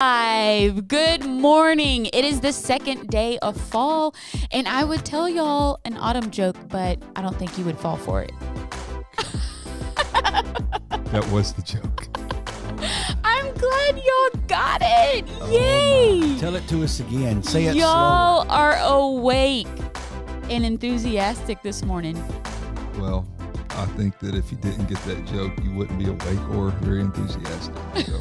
Good morning. It is the second day of fall, and I would tell y'all an autumn joke, but I don't think you would fall for it. That was the joke. I'm glad y'all got it. Yay! Tell it to us again. Say it Y'all slower. are awake and enthusiastic this morning. Well, I think that if you didn't get that joke, you wouldn't be awake or very enthusiastic. So.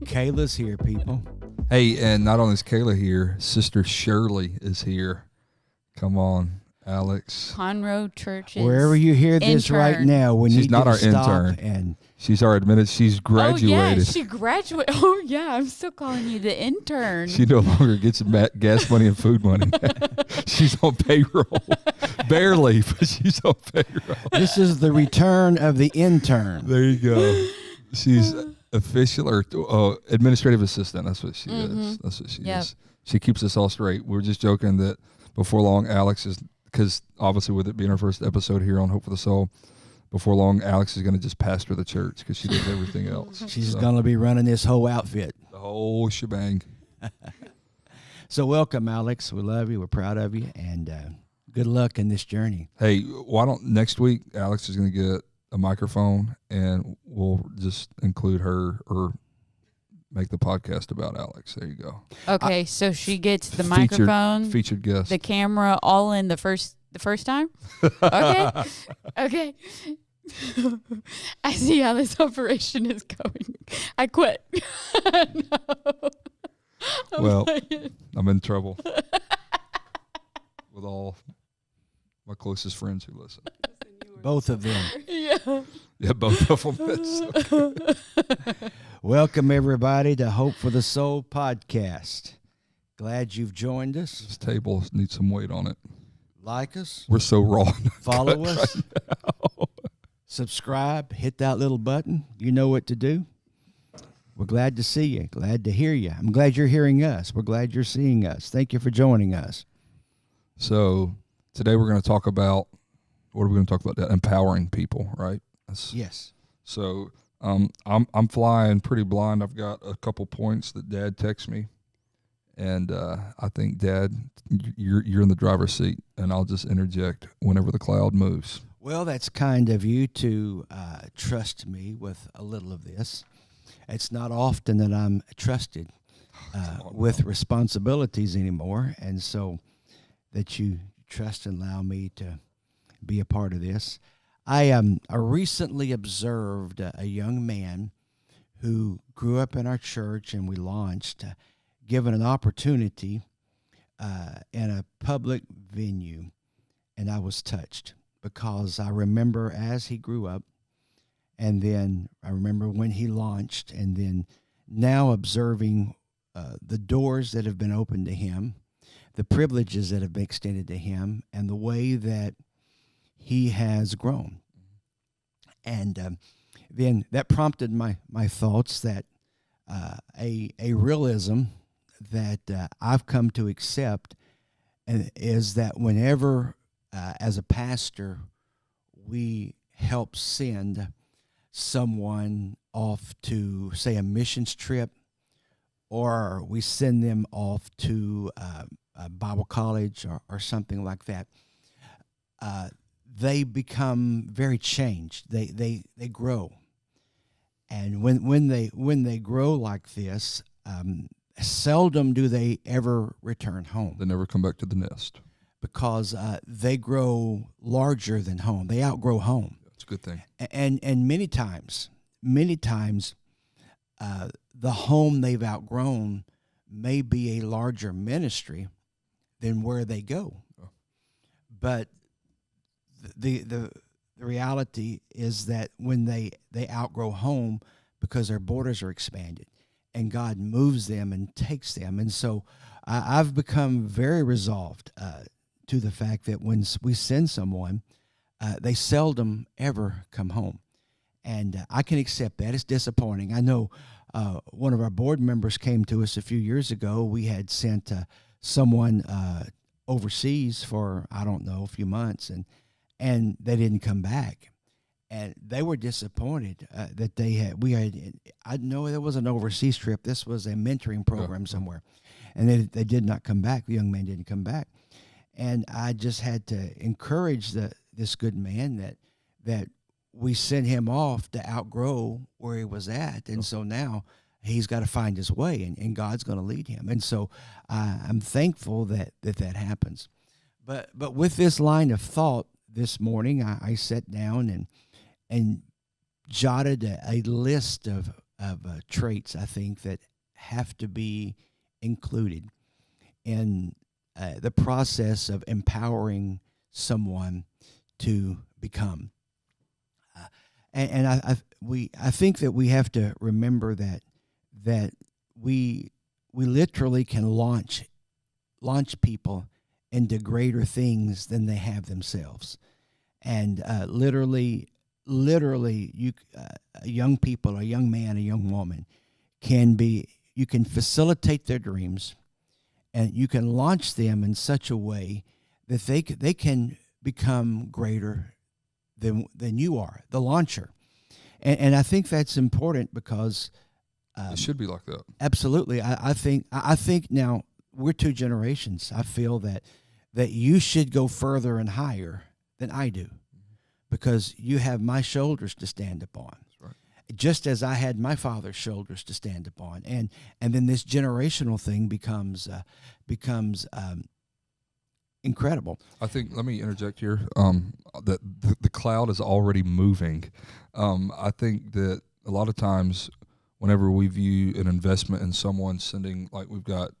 Kayla's here, people. Hey, and not only is Kayla here, Sister Shirley is here. Come on, Alex. Conroe Church's Wherever you hear this intern. right now, we She's need not to our stop intern. and She's our she's graduated. Oh, yeah, she graduated. Oh, yeah, I'm still calling you the intern. She no longer gets gas money and food money. She's on payroll. Barely, but she's on payroll. this is the return of the intern. There you go. She's official or administrative assistant. That's what she is. That's what she is. She keeps us all straight. We were just joking that before long, Alex is, because obviously with it being our first episode here on Hope for the Soul, before long, Alex is going to just pastor the church because she does everything else. She's going to be running this whole outfit. The whole shebang. So welcome, Alex. We love you. We're proud of you. And good luck in this journey. Hey, why don't next week Alex is going to get a microphone and we'll just include her or make the podcast about Alex. There you go. Okay, so she gets the microphone, featured guest, the camera, all in the first time. Okay, okay. I see how this operation is going. I quit. No. Well, I'm in trouble with all my closest friends who listen. Both of them. Yeah, both of them. That's so good. Welcome, everybody, to Hope for the Soul podcast. Glad you've joined us. This table needs some weight on it. Like us. We're so raw. Follow us. Subscribe. Hit that little button. You know what to do. We're glad to see you. Glad to hear you. I'm glad you're hearing us. We're glad you're seeing us. Thank you for joining us. So today we're going to talk about, what are we going to talk about? Empowering people, right? Yes. So I'm flying pretty blind. I've got a couple points that Dad texts me, and I think, Dad, you're in the driver's seat, and I'll just interject whenever the cloud moves. Well, that's kind of you to trust me with a little of this. It's not often that I'm trusted with responsibilities anymore, and so that you trust and allow me to be a part of this. I recently observed a young man who grew up in our church, and we launched, given an opportunity in a public venue, and I was touched because I remember as he grew up, and then I remember when he launched, and then now observing the doors that have been opened to him, the privileges that have been extended to him, and the way that he has grown. And then that prompted my thoughts that a realism that I've come to accept is that whenever, as a pastor, we help send someone off to, say, a missions trip, or we send them off to a Bible college or something like that, they become very changed. They grow, and when they grow like this, seldom do they ever return home. They never come back to the nest because they grow larger than home. They outgrow home. That's a good thing. And many times, the home they've outgrown may be a larger ministry than where they go. Oh. But the reality is that when they outgrow home, because their borders are expanded and God moves them and takes them. And so I've become very resolved to the fact that when we send someone, they seldom ever come home. And I can accept that. It's disappointing. I know one of our board members came to us a few years ago. We had sent someone overseas for, I don't know, a few months, and they didn't come back. and they were disappointed that I know there was an overseas trip. This was a mentoring program somewhere, and they did not come back. The young man didn't come back, and I just had to encourage this good man that we sent him off to outgrow where he was at, and so now he's got to find his way, and God's going to lead him. And so I'm thankful that happens. But with this line of thought this morning, I sat down and jotted a list of traits I think that have to be included in the process of empowering someone to become. And I think that we have to remember that we literally can launch people into greater things than they have themselves, and literally, young people, a young man, a young woman, you can facilitate their dreams, and you can launch them in such a way that they can become greater than you are, the launcher. And I think that's important because it should be like that. Absolutely. I think now we're two generations. I feel that you should go further and higher than I do, because you have my shoulders to stand upon. That's right. Just as I had my father's shoulders to stand upon, and then this generational thing becomes incredible. I think, let me interject here, that the cloud is already moving. I think that a lot of times whenever we view an investment in someone sending, like we've got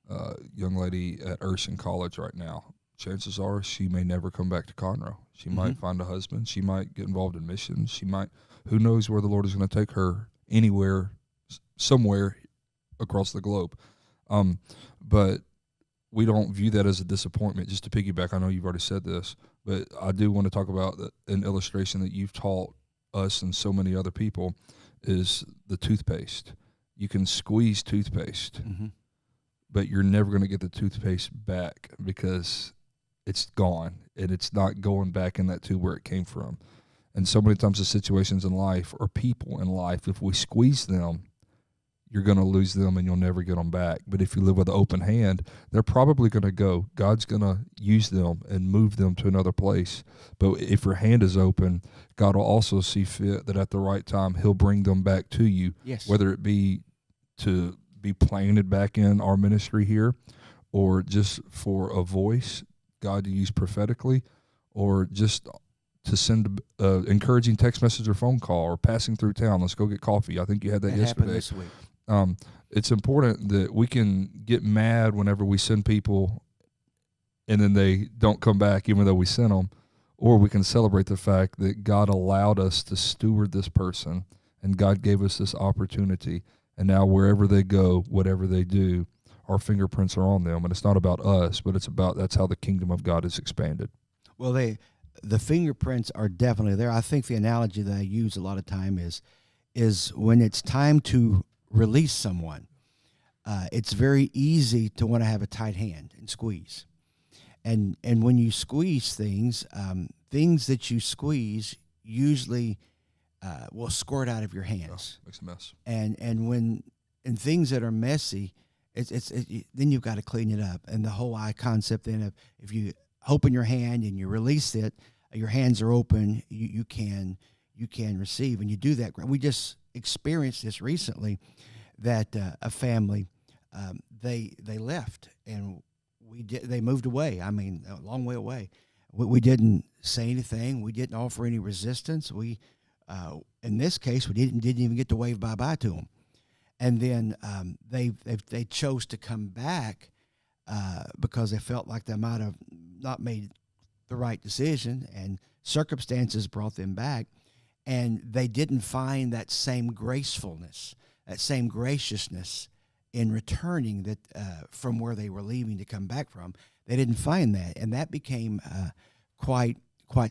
a young lady at Urshan College right now, chances are she may never come back to Conroe. She might find a husband. She might get involved in missions. She might, who knows where the Lord is going to take her, anywhere, somewhere across the globe. But we don't view that as a disappointment. Just to piggyback, I know you've already said this, but I do want to talk about an illustration that you've taught us and so many other people is the toothpaste. You can squeeze toothpaste, but you're never going to get the toothpaste back because it's gone, and it's not going back in that tube where it came from. And so many times the situations in life or people in life, if we squeeze them, you're going to lose them and you'll never get them back. But if you live with an open hand, they're probably going to go. God's going to use them and move them to another place. But if your hand is open, God will also see fit that at the right time, he'll bring them back to you, whether it be to be planted back in our ministry here, or just for a voice, God to use prophetically, or just to send an encouraging text message or phone call, or passing through town. Let's go get coffee. I think you had that yesterday. Happened this week. It's important that we can get mad whenever we send people and then they don't come back even though we sent them, or we can celebrate the fact that God allowed us to steward this person and God gave us this opportunity, and now wherever they go, whatever they do, our fingerprints are on them. And it's not about us, but it's about, that's how the kingdom of God is expanded. Well, the fingerprints are definitely there. I think the analogy that I use a lot of time is when it's time to release someone, it's very easy to want to have a tight hand and squeeze. And when you squeeze things, things that you squeeze usually will squirt out of your hands. Makes a mess. And things that are messy, then you've got to clean it up. And the whole concept then of, if you open your hand and you release it, your hands are open, you can receive, and you do that. We just experienced this recently, that a family, they left, and they moved away. I mean, a long way away. We didn't say anything. We didn't offer any resistance. We, in this case, we didn't even get to wave bye-bye to them. And then they chose to come back because they felt like they might have not made the right decision, and circumstances brought them back, and they didn't find that same gracefulness, that same graciousness in returning that from where they were leaving to come back from. They didn't find that, and that became quite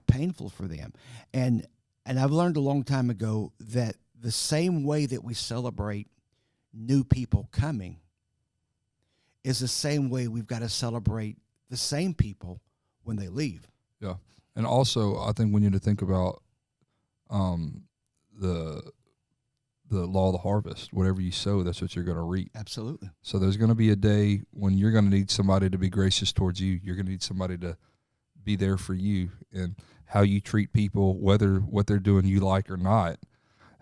painful for them. And I've learned a long time ago that the same way that we celebrate new people coming is the same way we've got to celebrate the same people when they leave. Yeah. And also, I think we need to think about um, the law of the harvest. Whatever you sow, that's what you're going to reap. Absolutely. So there's going to be a day when you're going to need somebody to be gracious towards you. You're going to need somebody to be there for you, and how you treat people, whether what they're doing you like or not.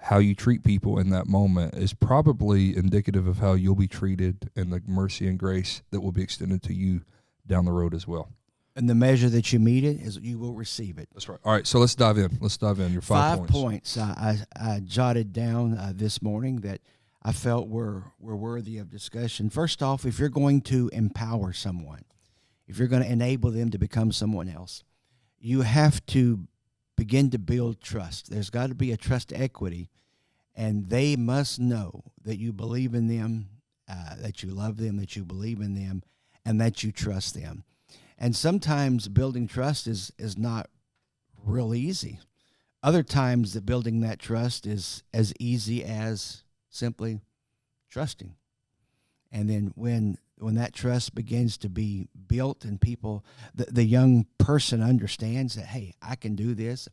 How you treat people in that moment is probably indicative of how you'll be treated and the mercy and grace that will be extended to you down the road as well. And the measure that you meet it is you will receive it. That's right. All right, so let's dive in. Your 5 points. I jotted down this morning that I felt were worthy of discussion. First off, if you're going to empower someone, if you're going to enable them to become someone else, you have to begin to build trust. There's got to be a trust equity, and they must know that you believe in them, that you love them, that you believe in them, and that you trust them. And sometimes building trust is not real easy. Other times that building that trust is as easy as simply trusting. And then when that trust begins to be built and people, the young person understands that, hey, I can do this.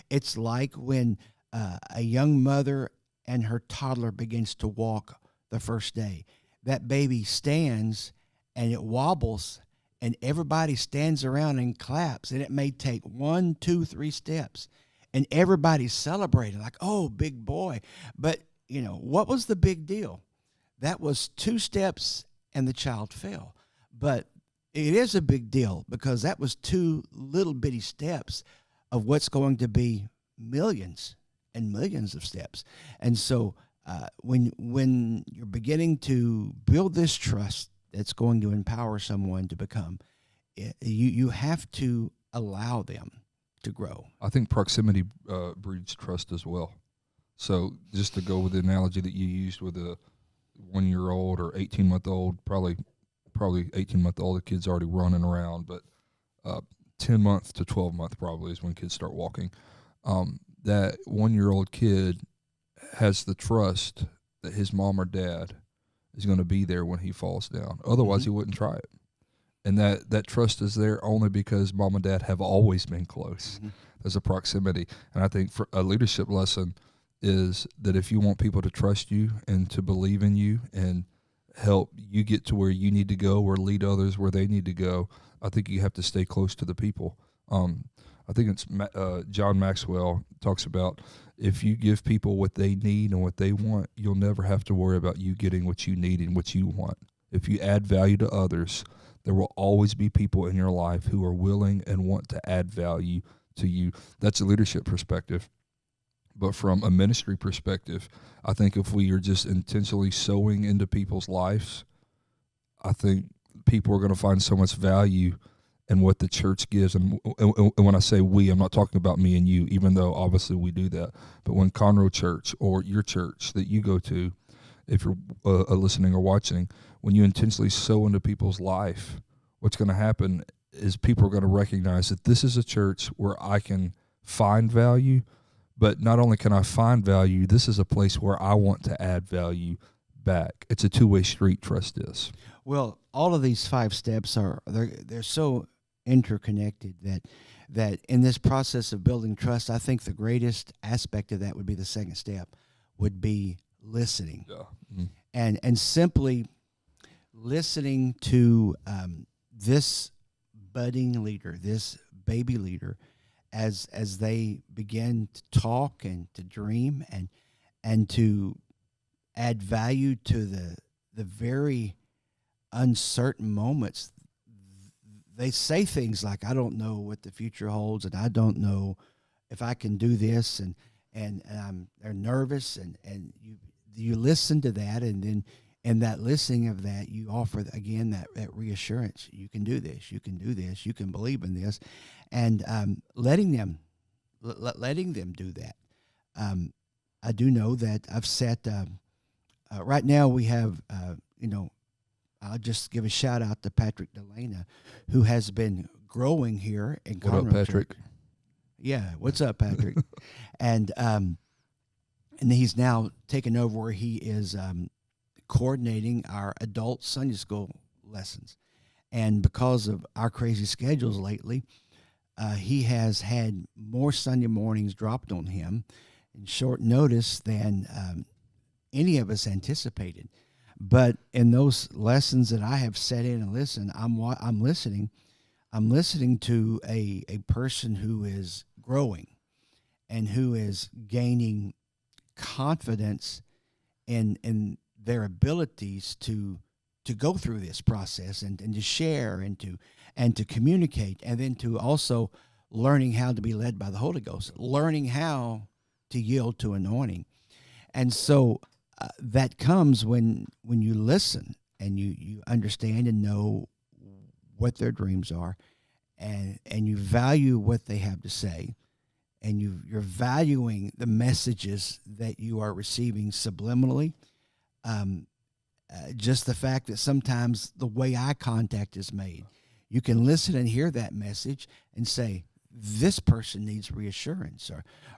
It's like when a young mother and her toddler begins to walk the first day. That baby stands and it wobbles, and everybody stands around and claps, and it may take 1, 2, 3 steps, and everybody's celebrating like, oh, big boy. But, what was the big deal? That was 2 steps and the child fell. But it is a big deal because that was 2 little bitty steps of what's going to be millions and millions of steps. And so when you're beginning to build this trust that's going to empower someone to become, you have to allow them to grow. I think proximity breeds trust as well. So just to go with the analogy that you used with a 1-year-old or 18-month-old, probably 18-month-old, the kid's already running around, but 10-month to 12-month probably is when kids start walking. That 1-year-old kid has the trust that his mom or dad is going to be there when he falls down. Otherwise, he wouldn't try it. And that trust is there only because mom and dad have always been close. There's a proximity. And I think for a leadership lesson is that if you want people to trust you and to believe in you and help you get to where you need to go or lead others where they need to go, I think you have to stay close to the people. I think it's John Maxwell talks about if you give people what they need and what they want, you'll never have to worry about you getting what you need and what you want. If you add value to others, there will always be people in your life who are willing and want to add value to you. That's a leadership perspective. But from a ministry perspective, I think if we are just intentionally sowing into people's lives, I think people are going to find so much value in what the church gives. And when I say we, I'm not talking about me and you, even though obviously we do that. But when Conroe Church or your church that you go to, if you're listening or watching, when you intentionally sow into people's life, what's going to happen is people are going to recognize that this is a church where I can find value, but not only can I find value, this is a place where I want to add value back. It's a two-way street, trust is. Well, all of these 5 steps they're so interconnected that in this process of building trust, I think the greatest aspect of that would be the second step, would be listening. Yeah. Mm-hmm. And simply listening to this budding leader, this baby leader, as they begin to talk and to dream and to add value to the very uncertain moments. They say things like, I don't know what the future holds, and I don't know if I can do this, and they're nervous, and you listen to that, and then in that listening of that, you offer again that reassurance. You can do this. You can do this. You can believe in this, and letting them do that. I do know that I've set. Right now, we have I'll just give a shout out to Patrick Delana, who has been growing here in Conroe. What up, Patrick? Church. Yeah, what's up, Patrick? and he's now taken over where he is coordinating our adult Sunday school lessons. And because of our crazy schedules lately, he has had more Sunday mornings dropped on him in short notice than any of us anticipated. But in those lessons that I have sat in and listened, I'm listening. I'm listening to a person who is growing and who is gaining confidence in their abilities to go through this process and to share and to communicate, and then to also learning how to be led by the Holy Ghost, learning how to yield to anointing. And so that comes when you listen and you understand and know what their dreams are, and you value what they have to say, and you're valuing the messages that you are receiving subliminally. Just the fact that sometimes the way eye contact is made, you can listen and hear that message and say, this person needs reassurance,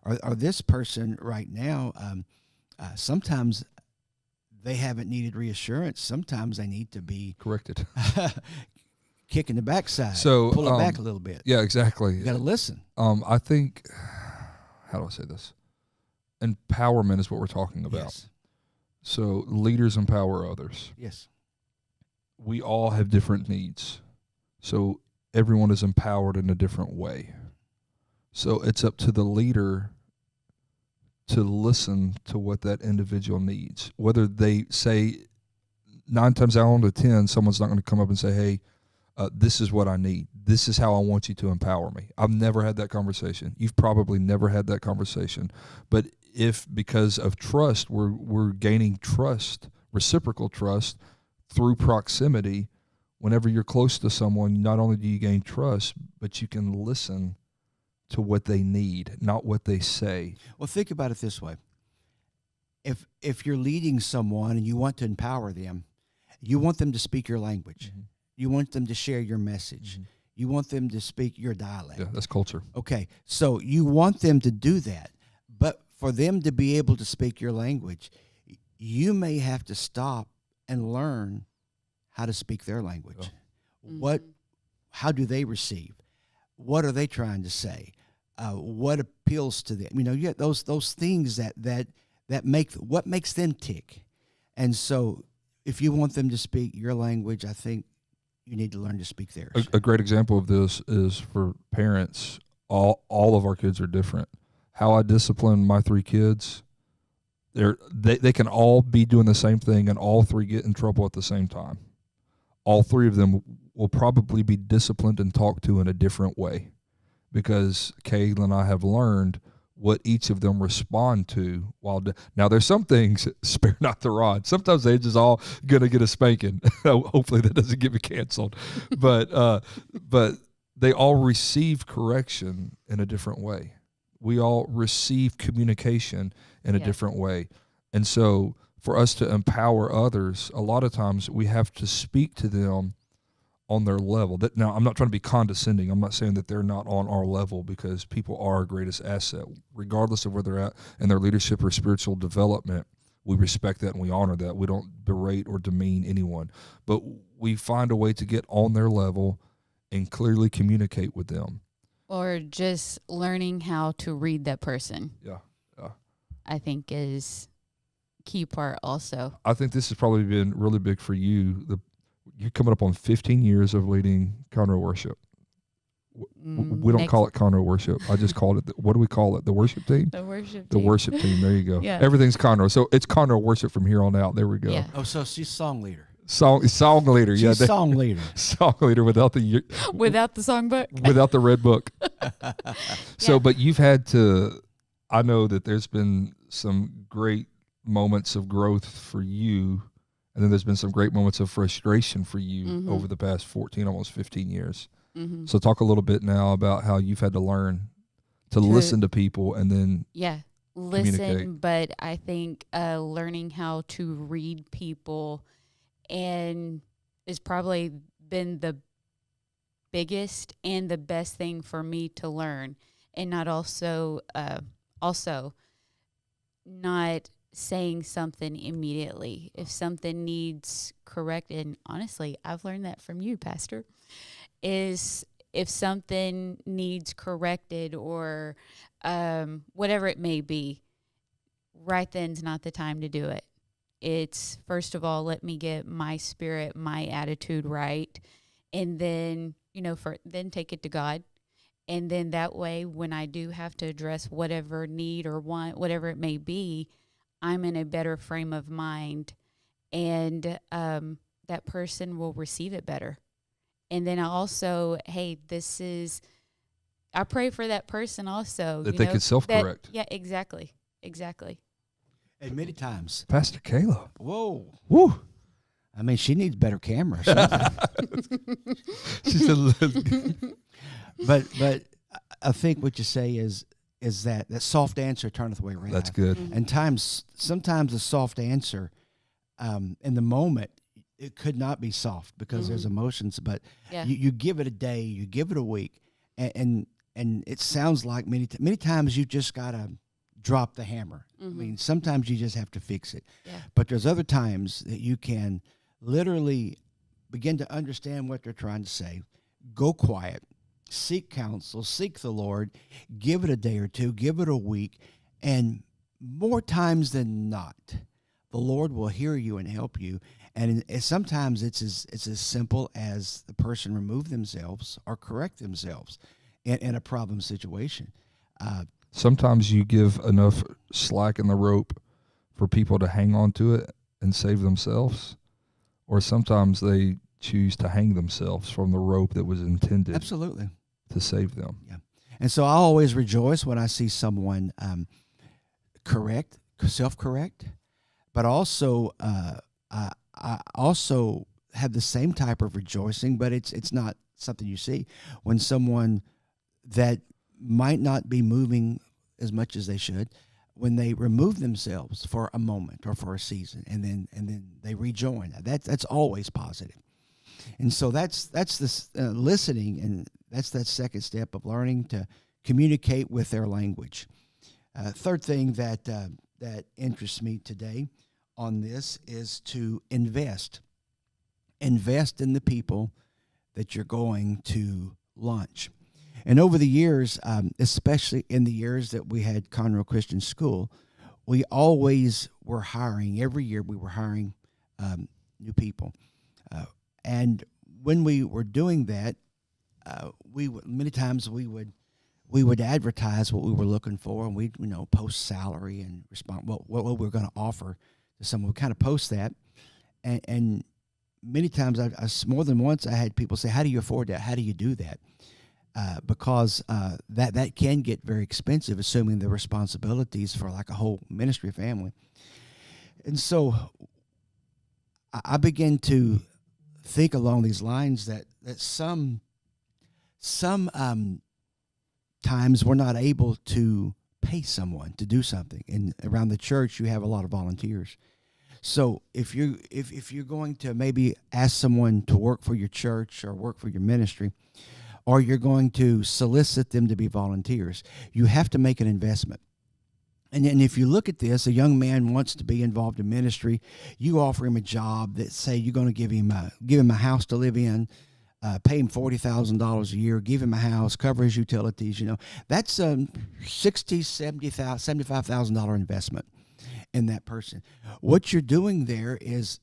or this person right now, sometimes they haven't needed reassurance. Sometimes they need to be corrected. Kicking the backside, so pull it back a little bit. Yeah, exactly. You got to listen. I think, how do I say this? Empowerment is what we're talking about. Yes. So leaders empower others. Yes. We all have different needs. So everyone is empowered in a different way. So it's up to the leader to listen to what that individual needs. Whether they say 9 times out of 10, someone's not going to come up and say, hey, this is what I need. This is how I want you to empower me. I've never had that conversation. You've probably never had that conversation. But if because of trust, we're gaining trust, reciprocal trust through proximity, whenever you're close to someone, not only do you gain trust, but you can listen to what they need, not what they say. Well, think about it this way. If you're leading someone and you want to empower them, you want them to speak your language. Mm-hmm. You want them to share your message. Mm-hmm. You want them to speak your dialect. Yeah, that's culture. Okay, so you want them to do that. But for them to be able to speak your language, you may have to stop and learn how to speak their language. Yeah. Mm-hmm. How do they receive? What are they trying to say? What appeals to them? You know, you get those things that make what makes them tick. And so if you want them to speak your language, I think you need to learn to speak theirs. A great example of this is for parents. All of our kids are different. How I discipline my 3 kids, they can all be doing the same thing and all 3 get in trouble at the same time. All 3 of them will probably be disciplined and talked to in a different way, because Kayla and I have learned what each of them respond to. Now, there's some things, spare not the rod. Sometimes they're just all going to get a spanking. Hopefully that doesn't get me canceled. But they all receive correction in a different way. We all receive communication in a different way. And so for us to empower others, a lot of times we have to speak to them on their level. Now, I'm not trying to be condescending. I'm not saying that they're not on our level, because people are our greatest asset. Regardless of where they're at in their leadership or spiritual development, we respect that and we honor that. We don't berate or demean anyone. But we find a way to get on their level and clearly communicate with them. Or just learning how to read that person. Yeah. I think is key part also. I think this has probably been really big for you. You're coming up on 15 years of leading conroe worship. We don't call it conroe worship. I just called it, what do we call it? The worship team? The worship team. The worship team. There you go. Yeah. Everything's conroe. So it's conroe worship from here on out. There we go. Yeah. Oh, so she's song leader. Song leader. She's song leader. Song leader without the songbook. Without the red book. So, but you've had to, I know that there's been some great moments of growth for you, and then there's been some great moments of frustration for you over the past 14, almost 15 years. Mm-hmm. So talk a little bit now about how you've had to learn to listen to people and then listen. But I think learning how to read people and has probably been the biggest and the best thing for me to learn, and not also not saying something immediately if something needs corrected. And honestly, I've learned that from you, Pastor, is if something needs corrected or whatever it may be, right then's not the time to do it. It's, first of all, let me get my spirit, my attitude right, and then, then take it to God. And then that way, when I do have to address whatever need or want, whatever it may be, I'm in a better frame of mind, and that person will receive it better. And then I also, I pray for that person also. That they could self-correct. Yeah, exactly. And many times. Pastor Kayla. Whoa. Woo. I mean, she needs better cameras. She said, but I think what you say is that soft answer turneth away wrath. That's good. Mm-hmm. And sometimes a soft answer, in the moment, it could not be soft because there's emotions. But you give it a day, you give it a week, and it sounds like many times you just gotta drop the hammer. I mean, sometimes you just have to fix it. Yeah. But there's other times that you can literally begin to understand what they're trying to say. Go quiet, seek counsel, seek the Lord, give it a day or two, give it a week, and more times than not, the Lord will hear you and help you. And sometimes it's as simple as the person remove themselves or correct themselves in a problem situation. Sometimes you give enough slack in the rope for people to hang on to it and save themselves, or sometimes they choose to hang themselves from the rope that was intended absolutely to save them. Yeah. And so I always rejoice when I see someone self-correct, but also I also have the same type of rejoicing, but it's not something you see when someone that might not be moving as much as they should, when they remove themselves for a moment or for a season, and then they rejoin. That's always positive. And so that's this listening, and that's that second step of learning to communicate with their language. Third thing that interests me today on this is to invest in the people that you're going to launch. And over the years, especially in the years that we had Conroe Christian School, we always were hiring. Every year we were hiring new people. And when we were doing that, many times we would advertise what we were looking for, and we'd post salary and respond what we were going to offer to someone. We kind of post that, and many times, I more than once, I had people say, "How do you afford that? How do you do that?" Because that can get very expensive, assuming the responsibilities for like a whole ministry family. And so I began to think along these lines that some times we're not able to pay someone to do something. And around the church, you have a lot of volunteers. So if you're going to maybe ask someone to work for your church or work for your ministry, or you're going to solicit them to be volunteers, you have to make an investment. And if you look at this, a young man wants to be involved in ministry. You offer him a job that, say, you're going to give him a house to live in, pay him $40,000 a year, give him a house, cover his utilities. That's a $60,000, $70,000, $75,000 investment in that person. What you're doing there is,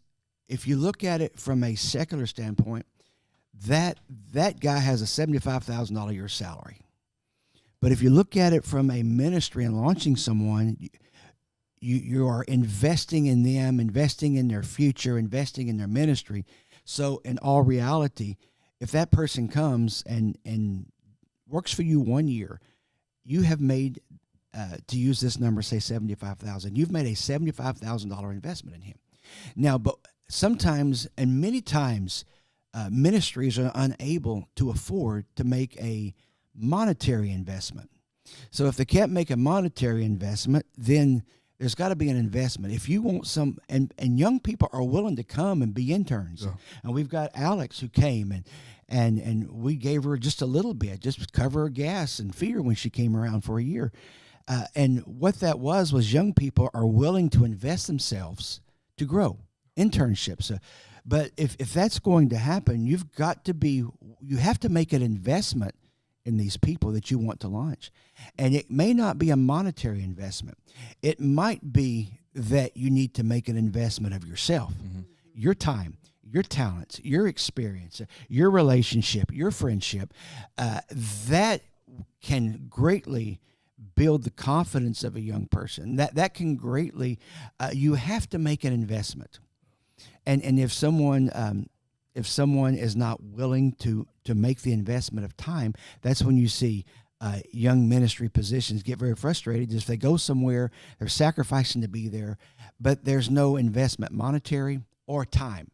if you look at it from a secular standpoint, that guy has a $75,000 a year salary. But if you look at it from a ministry and launching someone, you are investing in them, investing in their future, investing in their ministry. So in all reality, if that person comes and works for you 1 year, you have made, to use this number, say $75,000, you've made a $75,000 investment in him. Now, but sometimes and many times, ministries are unable to afford to make a monetary investment. So if they can't make a monetary investment, then there's got to be an investment. If you want and young people are willing to come and be interns. Yeah. And we've got Alex who came and we gave her just a little bit, just cover her gas and feed her when she came around for a year. And what that was young people are willing to invest themselves to grow. Internships. But if that's going to happen, you have to make an investment in these people that you want to launch. And it may not be a monetary investment. It might be that you need to make an investment of yourself, your time, your talents, your experience, your relationship, your friendship. That can greatly build the confidence of a young person. That can greatly, you have to make an investment. And if someone is not willing to make the investment of time, that's when you see young ministry positions get very frustrated. If they go somewhere, they're sacrificing to be there, but there's no investment, monetary or time.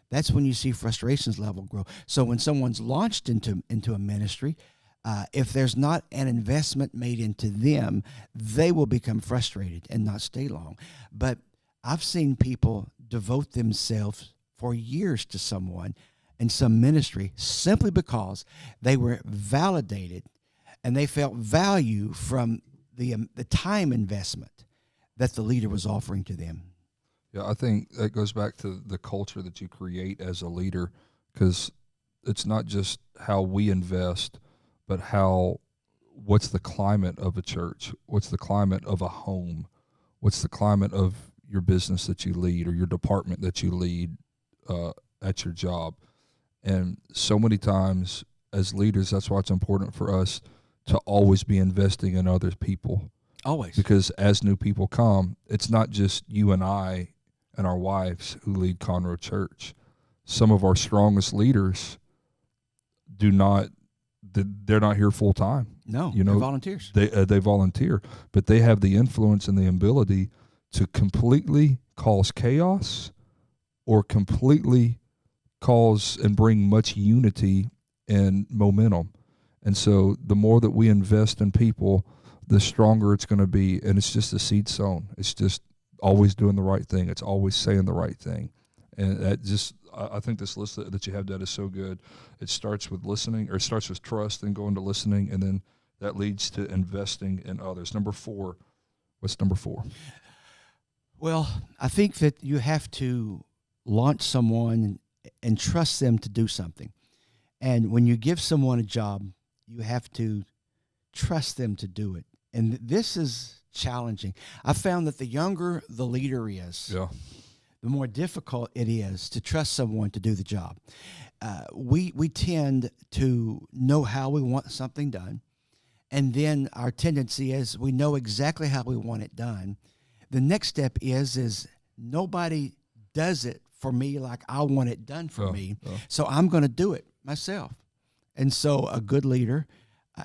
That's when you see frustrations level grow. So when someone's launched into a ministry, if there's not an investment made into them, they will become frustrated and not stay long. But I've seen people devote themselves for years to someone in some ministry simply because they were validated and they felt value from the time investment that the leader was offering to them. Yeah, I think that goes back to the culture that you create as a leader, because it's not just how we invest, but what's the climate of a church? What's the climate of a home? What's the climate of your business that you lead or your department that you lead at your job? And so many times as leaders, that's why it's important for us to always be investing in other people. Always. Because as new people come, it's not just you and I and our wives who lead Conroe Church. Some of our strongest leaders they're not here full time. No, they're volunteers. They volunteer, but they have the influence and the ability to completely cause chaos or completely cause and bring much unity and momentum. And so the more that we invest in people, the stronger it's going to be. And it's just a seed sown. It's just always doing the right thing. It's always saying the right thing. And that just, I think this list that you have, that is so good. It starts with listening, or it starts with trust and going to listening, and then that leads to investing in others. Number 4. What's number 4? Well, I think that you have to launch someone and trust them to do something. And when you give someone a job, you have to trust them to do it. And this is challenging. I found that the younger the leader is, the more difficult it is to trust someone to do the job. We tend to know how we want something done, and then our tendency is we know exactly how we want it done. The next step is nobody does it for me like I want it done for me, so I'm going to do it myself. And so a good leader,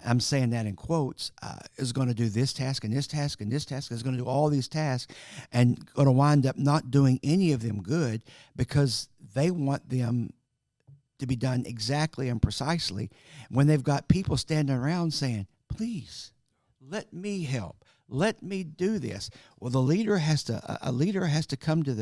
I'm saying that in quotes, is going to do this task and this task and this task, is going to do all these tasks and going to wind up not doing any of them good because they want them to be done exactly and precisely when they've got people standing around saying, please, let me help. Let me do this. Well, a leader has to come to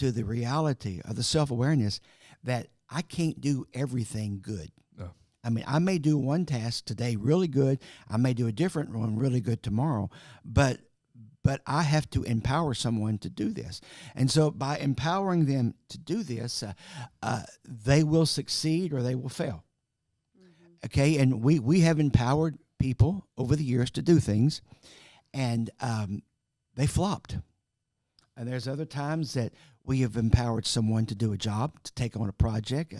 the reality of the self-awareness that I can't do everything good. No. I mean, I may do one task today really good. I may do a different one really good tomorrow, but I have to empower someone to do this. And so by empowering them to do this, they will succeed or they will fail. Mm-hmm. Okay, and we have empowered people over the years to do things, and they flopped. And there's other times that we have empowered someone to do a job, to take on a project,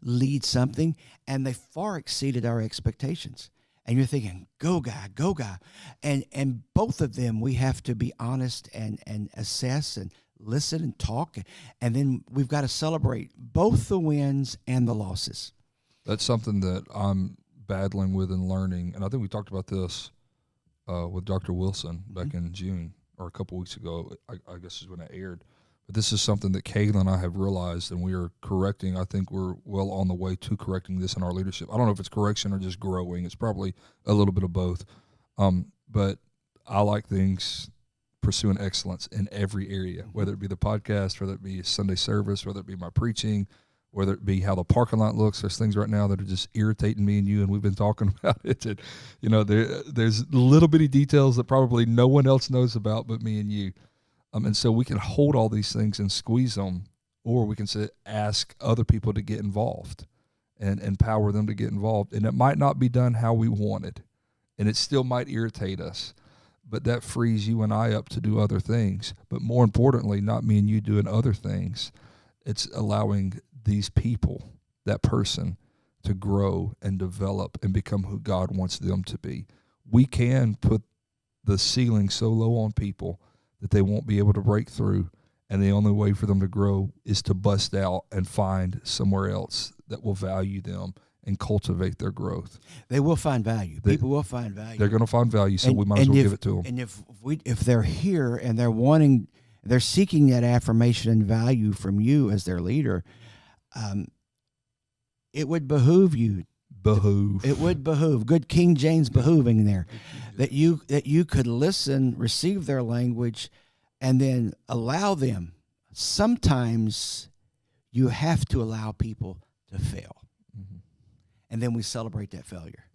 lead something, and they far exceeded our expectations. And you're thinking, go guy, go guy. And both of them, we have to be honest and assess and listen and talk. And then we've got to celebrate both the wins and the losses. That's something that I'm battling with and learning. And I think we talked about this with Dr. Wilson back in June or a couple weeks ago. I guess is when it aired. But this is something that Kayla and I have realized, and we are correcting. I think we're well on the way to correcting this in our leadership. I don't know if it's correction or just growing. It's probably a little bit of both. But I like things pursuing excellence in every area, whether it be the podcast, whether it be Sunday service, whether it be my preaching, whether it be how the parking lot looks. There's things right now that are just irritating me and you, and we've been talking about it. And, you know, there's little bitty details that probably no one else knows about but me and you. And so we can hold all these things and squeeze them or we can say ask other people to get involved and empower them to get involved. And it might not be done how we wanted, and it still might irritate us, but that frees you and I up to do other things. But more importantly, not me and you doing other things. It's allowing these people, that person, to grow and develop and become who God wants them to be. We can put the ceiling so low on people that they won't be able to break through, and the only way for them to grow is to bust out and find somewhere else that will value them and cultivate their growth. They will find value. People will find value. They're going to find value, so we might as well give it to them. And if they're here and they're seeking that affirmation and value from you as their leader, it would behoove you. It would behoove. Good King James behooving there, that you could listen, receive their language, and then allow them. Sometimes you have to allow people to fail. And then we celebrate that failure.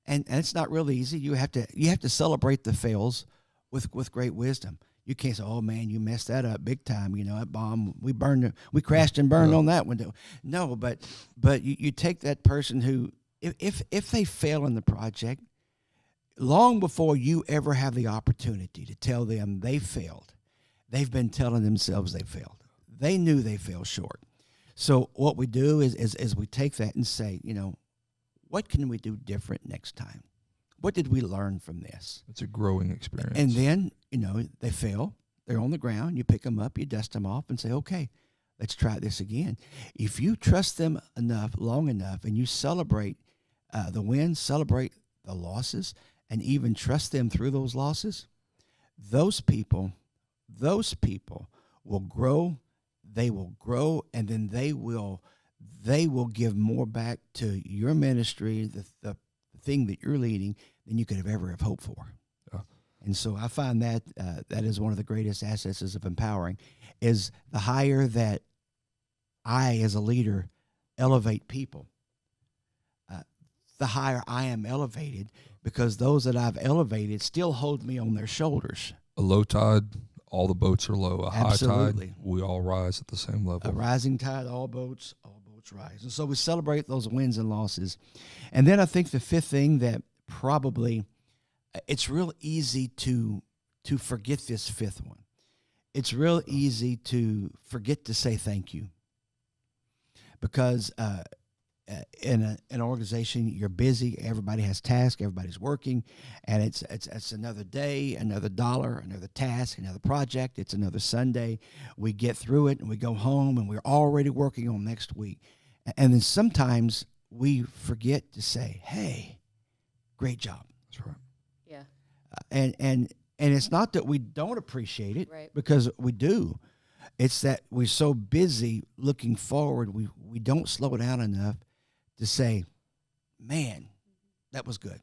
And it's not really easy. You have to celebrate the fails with great wisdom. You can't say, "Oh man, you messed that up big time." You know, that bomb, we crashed and burned on that window. No, but you take that person who, if they fail in the project, long before you ever have the opportunity to tell them they failed, they've been telling themselves they failed. They knew they fell short. So what we do is we take that and say, you know, what can we do different next time? What did we learn from this? It's a growing experience. And then, you know, they fail. They're on the ground. You pick them up, you dust them off, and say, okay, let's try this again. If you trust them enough, long enough, and you celebrate the wins, celebrate the losses, and even trust them through those losses, those people will grow. They will grow, and then they will give more back to your ministry, the thing that you're leading, than you could have ever have hoped for. Yeah. And so I find that that is one of the greatest assets of empowering, is the higher that I, as a leader, elevate people, the higher I am elevated, because those that I've elevated still hold me on their shoulders. A low tide, all the boats are low. A Absolutely. High tide, we all rise at the same level. A rising tide, all boats rise. And so we celebrate those wins and losses. And then I think the fifth thing that probably, it's real easy to forget this fifth one. It's real easy to forget to say thank you. Because in an organization, you're busy, everybody has tasks, everybody's working, and it's another day, another dollar, another task, another project. It's another Sunday. We get through it and we go home and we're already working on next week. And then sometimes we forget to say, "Hey, great job." That's right. Yeah. And it's not that we don't appreciate it, right, because we do. It's that we're so busy looking forward, we don't slow down enough to say, "Man, that was good,"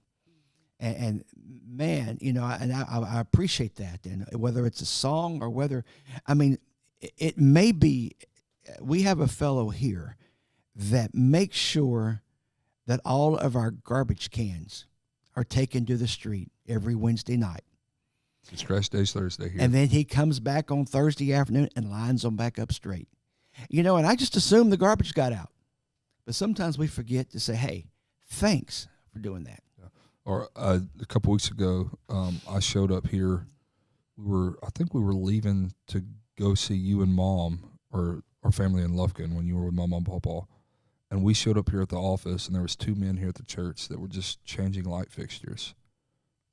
and man, you know, and I appreciate that. And whether it's a song or whether, I mean, it may be, we have a fellow here that makes sure that all of our garbage cans are taken to the street every Wednesday night. It's Crash Days Thursday here. And then he comes back on Thursday afternoon and lines them back up straight. You know, and I just assume the garbage got out. But sometimes we forget to say, "Hey, thanks for doing that." Or a couple weeks ago, I showed up here. I think we were leaving to go see you and Mom, or our family in Lufkin, when you were with my mom and Papa. And we showed up here at the office, and there was two men here at the church that were just changing light fixtures,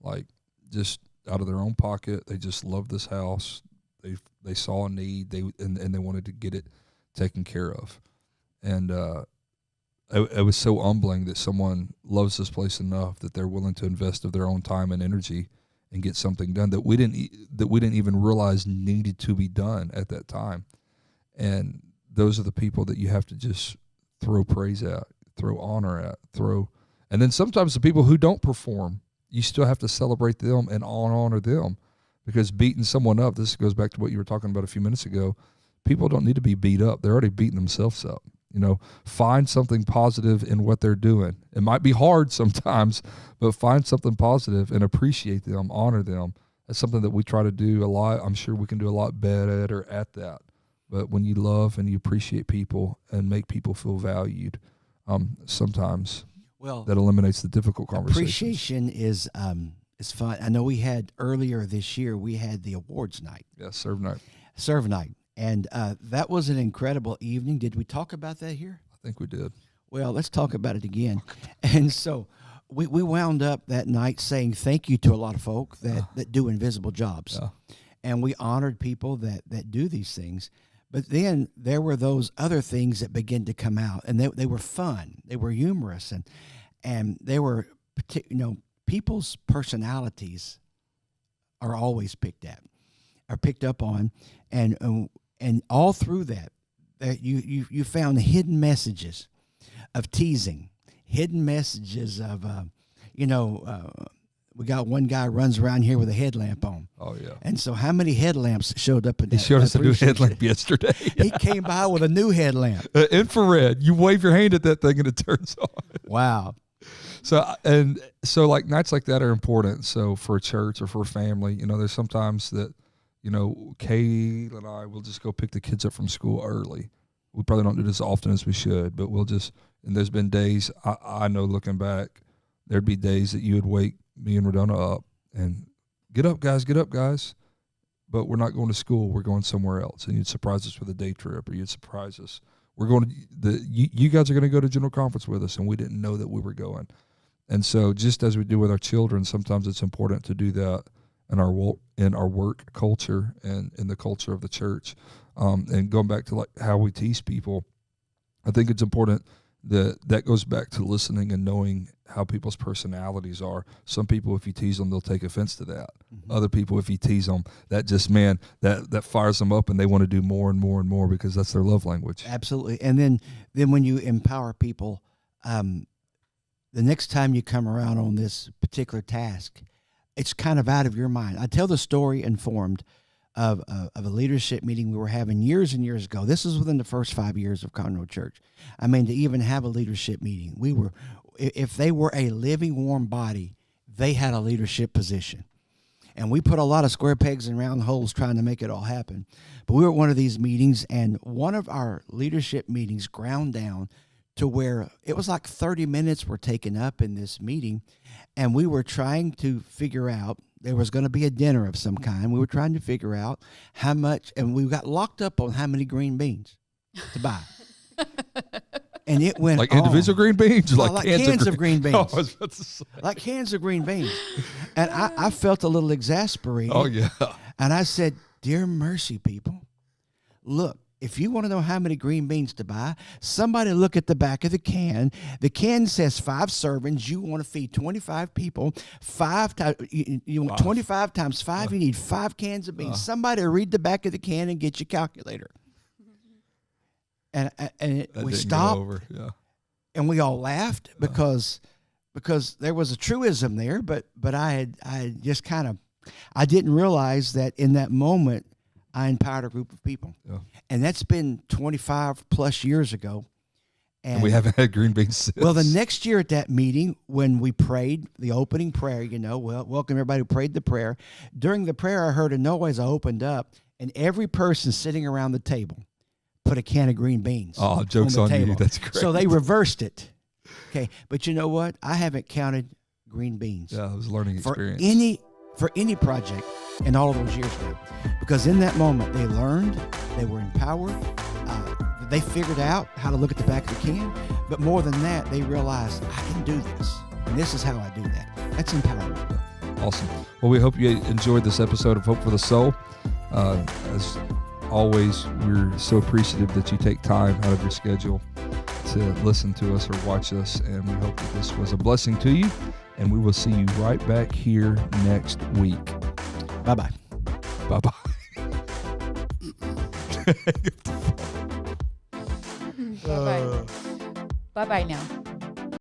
like just out of their own pocket. They just loved this house. They saw a need. And they wanted to get it taken care of. And it was so humbling that someone loves this place enough that they're willing to invest of their own time and energy and get something done that we didn't even realize needed to be done at that time. And those are the people that you have to just throw praise at, throw honor at, and then sometimes the people who don't perform, you still have to celebrate them and honor them, because beating someone up, this goes back to what you were talking about a few minutes ago, people don't need to be beat up. They're already beating themselves up. You know, find something positive in what they're doing. It might be hard sometimes, but find something positive and appreciate them, honor them. That's something that we try to do a lot. I'm sure we can do a lot better at that. But when you love and you appreciate people and make people feel valued, sometimes that eliminates the difficult conversations. Appreciation is fun. I know we had earlier this year, we had the awards night. Yeah, serve night. Serve night. And that was an incredible evening. Did we talk about that here? I think we did. Well, let's talk about it again. And so we wound up that night saying thank you to a lot of folk that do invisible jobs. Yeah. And we honored people that do these things. But then there were those other things that began to come out, and they were fun. They were humorous, and they were, people's personalities are always picked up on, and all through that you found hidden messages of teasing, hidden messages of, we got one guy runs around here with a headlamp on. Oh, yeah. And so how many headlamps showed up in that? He showed us a new headlamp yesterday. He came by with a new headlamp. Infrared. You wave your hand at that thing and it turns on. Wow. So like nights like that are important. So for a church or for a family, there's sometimes that, Kay and I will just go pick the kids up from school early. We probably don't do this as often as we should, but and there's been days, I know looking back, there'd be days that you would wake me and Redona up and get up guys, but we're not going to school, we're going somewhere else. And you'd surprise us with a day trip, or you'd surprise us. We're going to, you guys are going to go to general conference with us, and we didn't know that we were going. And so just as we do with our children, sometimes it's important to do that in our work culture and in the culture of the church. And going back to like how we tease people, I think it's important that goes back to listening and knowing how people's personalities are. Some people, if you tease them, they'll take offense to that. Mm-hmm. Other people, if you tease them, that just, that fires them up and they want to do more and more and more because that's their love language. Absolutely. And then when you empower people, the next time you come around on this particular task, it's kind of out of your mind. I tell the story informed of a leadership meeting we were having years and years ago. This is within the first 5 years of Conroe Church. I mean, to even have a leadership meeting, if they were a living, warm body, they had a leadership position. And we put a lot of square pegs in round holes trying to make it all happen. But we were at one of these meetings, and one of our leadership meetings ground down to where it was like 30 minutes were taken up in this meeting, and we were trying to figure out, there was going to be a dinner of some kind. We were trying to figure out how much, and we got locked up on how many green beans to buy. And it went like individual green beans, or like cans of green beans. Oh, I was about to say. Like cans of green beans. And I felt a little exasperated. Oh yeah. And I said, "Dear mercy, people, look. If you want to know how many green beans to buy, somebody look at the back of the can. The can says 5 servings. You want to feed 25 people. 5 times you want 25 times 5. You need 5 cans of beans. Somebody read the back of the can and get your calculator." And we stopped. Yeah. And we all laughed because there was a truism there. But I just kind of, I didn't realize that in that moment I empowered a group of people. Yeah. And that's been 25 plus years ago. And we haven't had green beans since. Well, the next year at that meeting, when we prayed the opening prayer, welcome everybody who prayed the prayer. During the prayer, I heard a noise. I opened up, and every person sitting around the table put a can of green beans. Oh, joke's on you. That's great. So they reversed it. Okay. But you know what? I haven't counted green beans. Yeah, it was a learning experience. For any project in all of those years now. Because in that moment, they learned, they were empowered, they figured out how to look at the back of the can, but more than that, they realized, I can do this, and this is how I do that. That's empowerment. Awesome. Well, we hope you enjoyed this episode of Hope for the Soul. As always, we're so appreciative that you take time out of your schedule to listen to us or watch us, and we hope that this was a blessing to you. And we will see you right back here next week. Bye-bye. Bye-bye. Bye-bye. Bye-bye now.